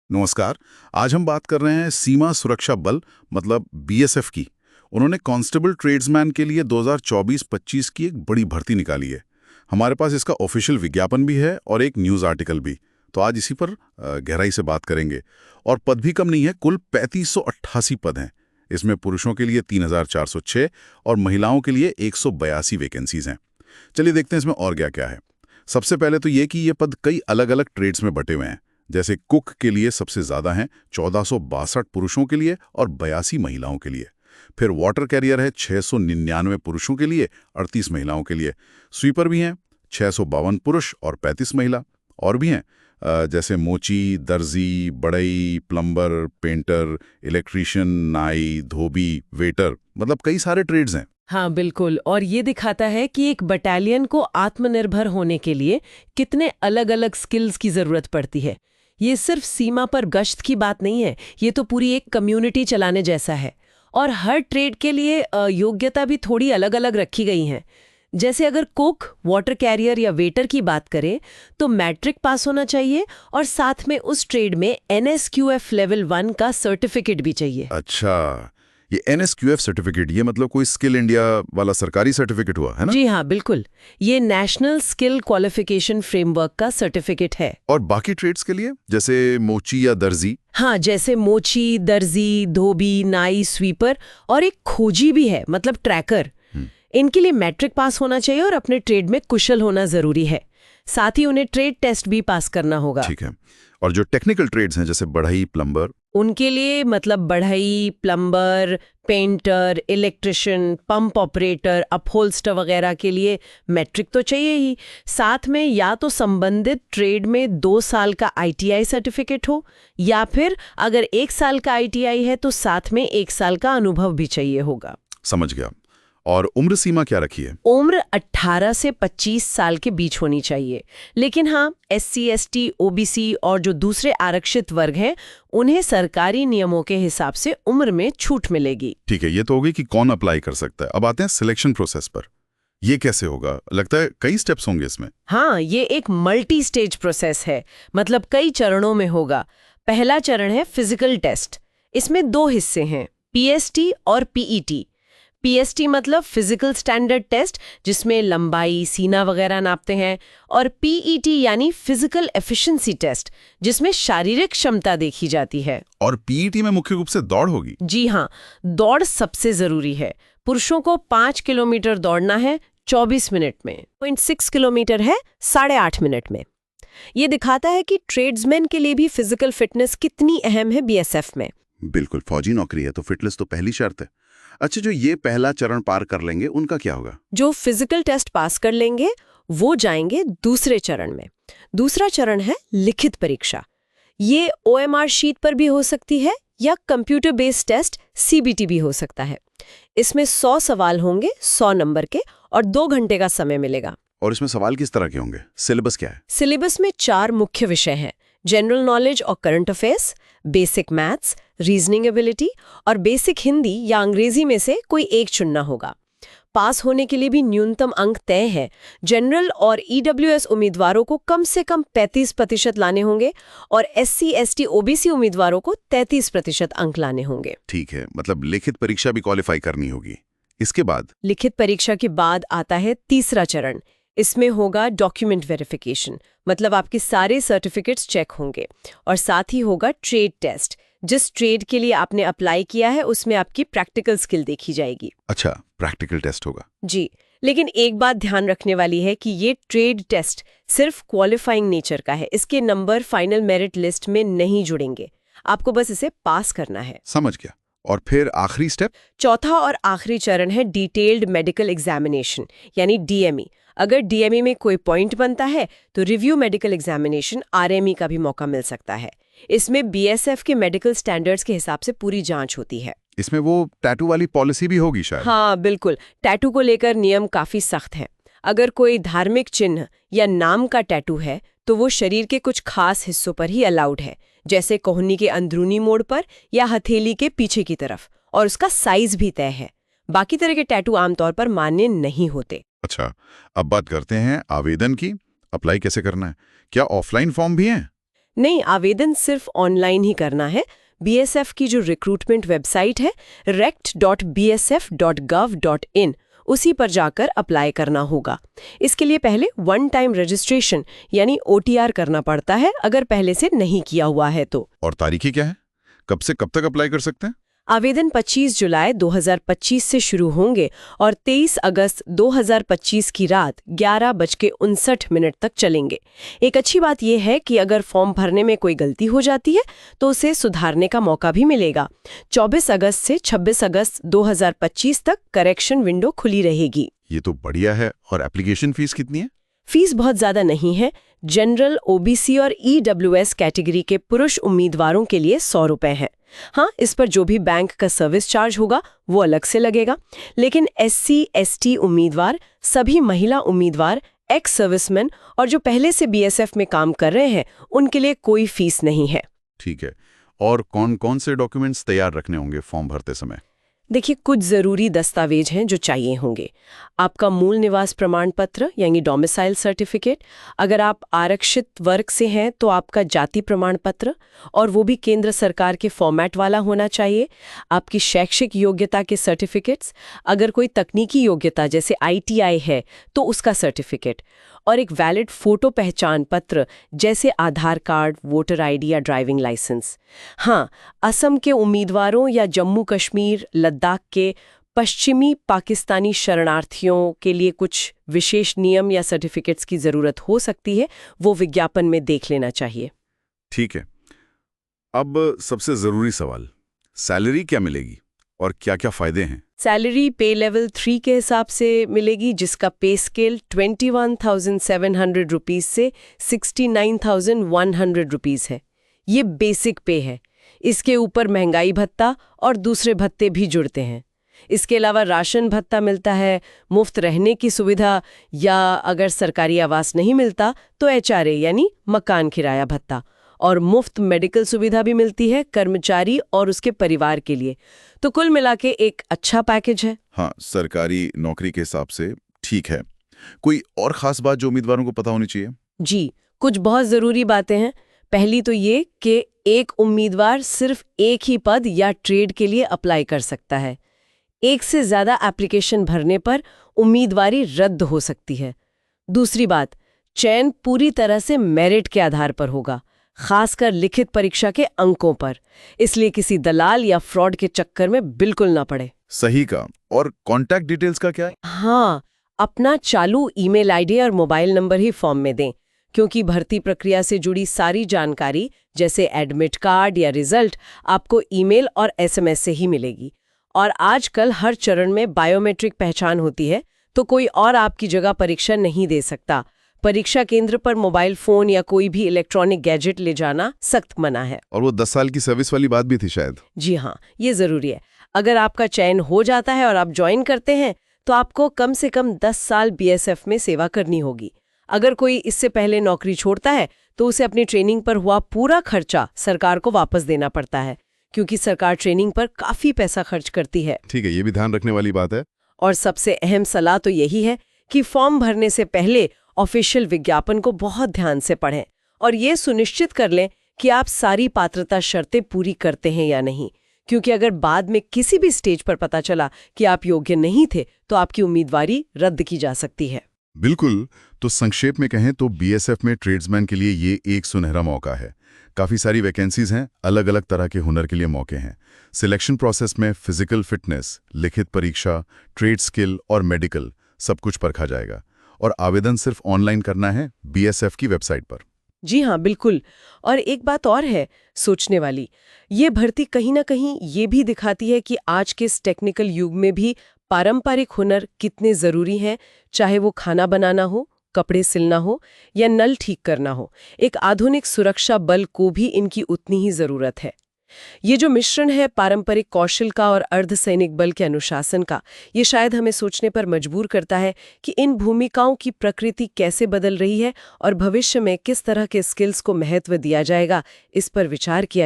नमस्कार। आज हम बात कर रहे हैं सीमा सुरक्षा बल मतलब बीएसएफ की। उन्होंने कांस्टेबल ट्रेड्समैन के लिए 2024-25 की एक बड़ी भर्ती निकाली है। हमारे पास इसका ऑफिशियल विज्ञापन भी है और एक न्यूज़ आर्टिकल भी। तो आज इसी पर गहराई से बात करेंगे। और पद भी कम नहीं है, कुल 3588 पद हैं। इसमें पुरुषों के लिए 3406 और महिलाओं के लिए 182 वैकेंसीज हैं। चलिए देखते हैं इसमें और क्या क्या है। सबसे पहले तो ये कि ये पद कई अलग अलग ट्रेड्स में बटे हुए हैं। जैसे कुक के लिए सबसे ज्यादा हैं 1462 पुरुषों के लिए और 82 महिलाओं के लिए। फिर वाटर कैरियर है 699 पुरुषों के लिए, 38 महिलाओं के लिए। स्वीपर भी हैं 652 पुरुष और 35 महिला। और भी हैं जैसे मोची, दर्जी, बढ़ई, प्लम्बर, पेंटर, इलेक्ट्रीशियन, नाई, धोबी, वेटर, मतलब कई सारे ट्रेड्स हैं। हाँ बिल्कुल। और ये दिखाता है कि एक बटालियन को आत्मनिर्भर होने के लिए कितने अलग अलग स्किल्स की जरूरत पड़ती है। ये सिर्फ सीमा पर गश्त की बात नहीं है, ये तो पूरी एक कम्युनिटी चलाने जैसा है। और हर ट्रेड के लिए योग्यता भी थोड़ी अलग अलग रखी गई हैं। जैसे अगर कुक, वाटर कैरियर या वेटर की बात करें तो मैट्रिक पास होना चाहिए और साथ में उस ट्रेड में NSQF लेवल 1 का सर्टिफिकेट भी चाहिए। अच्छा, ये NSQF सर्टिफिकेट, ये मतलब कोई स्किल इंडिया वाला सरकारी सर्टिफिकेट हुआ है ना? जी हाँ बिल्कुल, ये नेशनल स्किल क्वालिफिकेशन फ्रेमवर्क का सर्टिफिकेट है। और बाकी ट्रेड्स के लिए जैसे मोची या दर्जी? हाँ, जैसे मोची, दर्जी, धोबी, नाई, स्वीपर और एक खोजी भी है, मतलब ट्रैकर। इनके लिए मैट्रिक पास होना चाहिए और अपने ट्रेड में कुशल होना जरूरी है। साथ ही उन्हें ट्रेड टेस्ट भी पास करना होगा। ठीक है। और जो टेक्निकल ट्रेड्स हैं जैसे बढ़ई, प्लम्बर? उनके लिए मतलब बढ़ई, plumber, painter, electrician, pump operator, upholsterer वगैरह के लिए मैट्रिक तो चाहिए ही। साथ में या तो संबंधित ट्रेड में 2 साल का ITI सर्टिफिकेट हो, या फिर अगर 1 साल का ITI है तो साथ में 1 साल का अनुभव भी चाहिए होगा। समझ गया। और उम्र सीमा क्या रखी है? उम्र 18 से 25 साल के बीच होनी चाहिए। लेकिन हाँ, SC, ST, OBC और जो दूसरे आरक्षित वर्ग हैं उन्हें सरकारी नियमों के हिसाब से उम्र में छूट मिलेगी। ठीक है, ये तो हो गई कि कौन अप्लाई कर सकता है। अब आते हैं सिलेक्शन प्रोसेस पर। ये कैसे होगा? लगता है कई स्टेप्स होंगे इसमें। हाँ, ये एक मल्टी स्टेज प्रोसेस है, मतलब कई चरणों में होगा। पहला चरण है फिजिकल टेस्ट। इसमें 2 हिस्से हैं, PST और PET। PST मतलब फिजिकल स्टैंडर्ड टेस्ट, जिसमें लंबाई, सीना वगैरह नापते हैं, और PET यानी फिजिकल एफिशिएंसी टेस्ट, जिसमें शारीरिक क्षमता देखी जाती है। और PET में मुख्य रूप से दौड़ होगी? जी हाँ, दौड़ सबसे जरूरी है। पुरुषों को 5 किलोमीटर दौड़ना है 24 मिनट में, 0.6 किलोमीटर है 8.5 मिनट में। ये दिखाता है कि ट्रेड्समैन के लिए भी फिजिकल फिटनेस कितनी अहम है BSF में। बिल्कुल, फौजी नौकरी है तो फिटनेस तो पहली शर्त है। अच्छा, जो ये पहला चरण पार कर लेंगे उनका क्या होगा? जो फिजिकल टेस्ट पास कर लेंगे वो जाएंगे दूसरे चरण में। दूसरा चरण है लिखित परीक्षा। ये OMR शीट पर भी हो सकती है या कंप्यूटर बेस्ड टेस्ट CBT भी हो सकता है। इसमें 100 सवाल होंगे 100 नंबर के और 2 घंटे का समय मिलेगा। और इसमें सवाल किस तरह के होंगे? सिलेबस क्या है? सिलेबस में 4 मुख्य विषय हैं, जनरल नॉलेज और current affairs, basic maths, reasoning ability और बेसिक हिंदी या अंग्रेजी में से कोई एक चुनना होगा। पास होने के लिए भी न्यूनतम अंक तय है। जनरल और EWS उम्मीदवारों को कम से कम 35% लाने होंगे और SC, ST, OBC उम्मीदवारों को 33% अंक लाने होंगे। ठीक है, मतलब लिखित परीक्षा भी क्वालिफाई करनी होगी। इसके बाद? लिखित परीक्षा के बाद आता है तीसरा चरण। इसमें होगा डॉक्यूमेंट वेरिफिकेशन, मतलब आपके सारे सर्टिफिकेट्स चेक होंगे, और साथ ही होगा ट्रेड टेस्ट। जिस ट्रेड के लिए आपने अप्लाई किया है उसमें आपकी प्रैक्टिकल स्किल देखी जाएगी। अच्छा, प्रैक्टिकल टेस्ट होगा? जी, लेकिन एक बात ध्यान रखने वाली है कि ये ट्रेड टेस्ट सिर्फ क्वालिफाइंग नेचर का है। इसके नंबर फाइनल मेरिट लिस्ट में नहीं जुड़ेंगे, आपको बस इसे पास करना है। समझ गया। और फिर आखिरी स्टेप? चौथा और आखिरी चरण है डिटेल्ड मेडिकल एग्जामिनेशन यानी DME। अगर DME में कोई पॉइंट बनता है तो रिव्यू मेडिकल एग्जामिनेशन RME का भी मौका मिल सकता है। इसमें BSF के मेडिकल स्टैंडर्ड्स के हिसाब से पूरी जांच होती है। इसमें वो टैटू वाली पॉलिसी भी होगी शायद? हाँ बिल्कुल, टैटू को लेकर नियम काफी सख्त हैं। अगर कोई धार्मिक चिन्ह या नाम का टैटू है तो वो शरीर के कुछ खास हिस्सों पर ही अलाउड है, जैसे कोहनी के अंदरूनी मोड़ पर या हथेली के पीछे की तरफ, और उसका साइज भी तय है। बाकी तरह के टैटू आमतौर पर मान्य नहीं होते। अच्छा, अब बात करते हैं आवेदन की। अप्लाई कैसे करना है? क्या ऑफलाइन फॉर्म भी हैं? नहीं, आवेदन सिर्फ ऑनलाइन ही करना है। बीएसएफ की जो रिक्रूटमेंट वेबसाइट है rect.bsf.gov.in उसी पर जाकर अप्लाई करना होगा। इसके लिए पहले वन टाइम रजिस्ट्रेशन यानी OTR करना पड़ता है, अगर पहले से नहीं किया हुआ है तो। और तारीखें क्या है? कब से कब तक अप्लाई कर सकते हैं? आवेदन 25 जुलाई 2025 से शुरू होंगे और 23 अगस्त 2025 की रात 11:59 तक चलेंगे। एक अच्छी बात यह है कि अगर फॉर्म भरने में कोई गलती हो जाती है तो उसे सुधारने का मौका भी मिलेगा। 24 अगस्त से 26 अगस्त 2025 तक करेक्शन विंडो खुली रहेगी। ये तो बढ़िया है। और एप्लीकेशन फीस कितनी है? फीस बहुत ज्यादा नहीं है। जनरल, OBC और EWS कैटेगरी के पुरुष उम्मीदवारों के लिए 100 रुपए है। हाँ, इस पर जो भी बैंक का सर्विस चार्ज होगा वो अलग से लगेगा। लेकिन SC, ST उम्मीदवार, सभी महिला उम्मीदवार, एक्स सर्विसमैन और जो पहले से BSF में काम कर रहे हैं उनके लिए कोई फीस नहीं है। ठीक है। और कौन कौन से डॉक्यूमेंट्स तैयार रखने होंगे फॉर्म भरते समय? देखिए, कुछ ज़रूरी दस्तावेज हैं जो चाहिए होंगे। आपका मूल निवास प्रमाण पत्र यानी डोमिसाइल सर्टिफिकेट, अगर आप आरक्षित वर्ग से हैं तो आपका जाति प्रमाण पत्र, और वो भी केंद्र सरकार के फॉर्मेट वाला होना चाहिए। आपकी शैक्षिक योग्यता के सर्टिफिकेट्स, अगर कोई तकनीकी योग्यता जैसे ITI है तो उसका सर्टिफिकेट, और एक वैलिड फोटो पहचान पत्र जैसे आधार कार्ड, वोटर ID या ड्राइविंग लाइसेंस। हाँ, असम के उम्मीदवारों या जम्मू कश्मीर, लद्दाख के पश्चिमी पाकिस्तानी शरणार्थियों के लिए कुछ विशेष नियम या सर्टिफिकेट्स की ज़रूरत हो सकती है, वो विज्ञापन में देख लेना चाहिए। ठीक है। अब सबसे ज़रूरी सवाल, सैलरी क्या मिलेगी और क्या-क्या फ़ायदे हैं? सैलरी पे लेवल 3 के हिसाब से मिलेगी, जिसका पे स्केल 21,700 रुपीज़ से 69,100 रुपीज़ है। ये बेसिक पे है। इसके ऊपर महंगाई भत्ता और दूसरे भत्ते भी जुड़ते हैं। इसके अलावा राशन भत्ता मिलता है, मुफ्त रहने की सुविधा, या अगर सरकारी आवास नहीं मिलता तो HRA यानी मकान किराया भत्ता, और मुफ्त मेडिकल सुविधा भी मिलती है कर्मचारी और उसके परिवार के लिए। तो कुल मिलाके एक अच्छा पैकेज है। हाँ, सरकारी नौकरी के हिसाब से ठीक है। कोई और खास बात जो उम्मीदवारों को पता होनी चाहिए? जी, कुछ बहुत ज़रूरी बातें हैं। पहली तो ये कि एक उम्मीदवार सिर्फ एक ही पद या ट्रेड के लिए अप्लाई कर सकता है। एक से ज़्यादा एप्लीकेशन भरने पर उम्मीदवारी रद्द हो सकती है। दूसरी बात, चयन पूरी तरह से मेरिट के आधार पर होगा, खासकर लिखित परीक्षा के अंकों पर। इसलिए किसी दलाल या फ्रॉड के चक्कर में बिल्कुल ना पड़े। सही का। और कॉन्टैक्ट डिटेल्स का क्या है? हाँ, अपना चालू ईमेल ID और मोबाइल नंबर ही फॉर्म में दें, क्योंकि भर्ती प्रक्रिया से जुड़ी सारी जानकारी जैसे एडमिट कार्ड या रिजल्ट आपको ईमेल और SMS से ही मिलेगी। और आजकल हर चरण में बायोमेट्रिक पहचान होती है, तो कोई और आपकी जगह परीक्षा नहीं दे सकता। परीक्षा केंद्र पर मोबाइल फोन या कोई भी इलेक्ट्रॉनिक गैजेट ले जाना सख्त मना है। और वो 10 साल की सर्विस वाली बात भी थी शायद। जी हाँ, ये जरूरी है। अगर आपका चयन हो जाता है और आप ज्वाइन करते हैं तो आपको कम से कम 10 साल BSF में सेवा करनी होगी। अगर कोई इससे पहले नौकरी छोड़ता है तो उसे अपनी ट्रेनिंग पर हुआ पूरा खर्चा सरकार को वापस देना पड़ता है, क्योंकि सरकार ट्रेनिंग पर काफी पैसा खर्च करती है। ठीक है, ये भी ध्यान रखने वाली बात है। और सबसे अहम सलाह तो यही है कि फॉर्म भरने से पहले ऑफिशियल विज्ञापन को बहुत ध्यान से पढ़ें और ये सुनिश्चित कर लें कि आप सारी पात्रता शर्तें पूरी करते हैं या नहीं, क्योंकि अगर बाद में किसी भी स्टेज पर पता चला कि आप योग्य नहीं थे तो आपकी उम्मीदवारी रद्द की जा सकती है। बिल्कुल। तो संक्षेप में कहें तो BSF में ट्रेड्समैन के लिए ये एक सुनहरा मौका है। काफ़ी सारी वैकेंसीज हैं, अलग अलग तरह के हुनर के लिए मौके हैं। सिलेक्शन प्रोसेस में फिजिकल फिटनेस, लिखित परीक्षा, ट्रेड स्किल और मेडिकल सब कुछ परखा जाएगा। और आवेदन सिर्फ ऑनलाइन करना है BSF की वेबसाइट पर। जी हाँ, बिल्कुल। और एक बात और है सोचने वाली, ये भर्ती कहीं ना कहीं ये भी दिखाती है कि आज के इस टेक्निकल युग में भी पारंपरिक हुनर कितने ज़रूरी हैं, चाहे वो खाना बनाना हो, कपड़े सिलना हो या नल ठीक करना हो। एक आधुनिक सुरक्षा बल को भी इनकी उतनी ही ज़रूरत है। ये जो मिश्रण है पारंपरिक कौशल का और अर्धसैनिक बल के अनुशासन का, ये शायद हमें सोचने पर मजबूर करता है कि इन भूमिकाओं की प्रकृति कैसे बदल रही है और भविष्य में किस तरह के स्किल्स को महत्व दिया जाएगा, इस पर विचार किया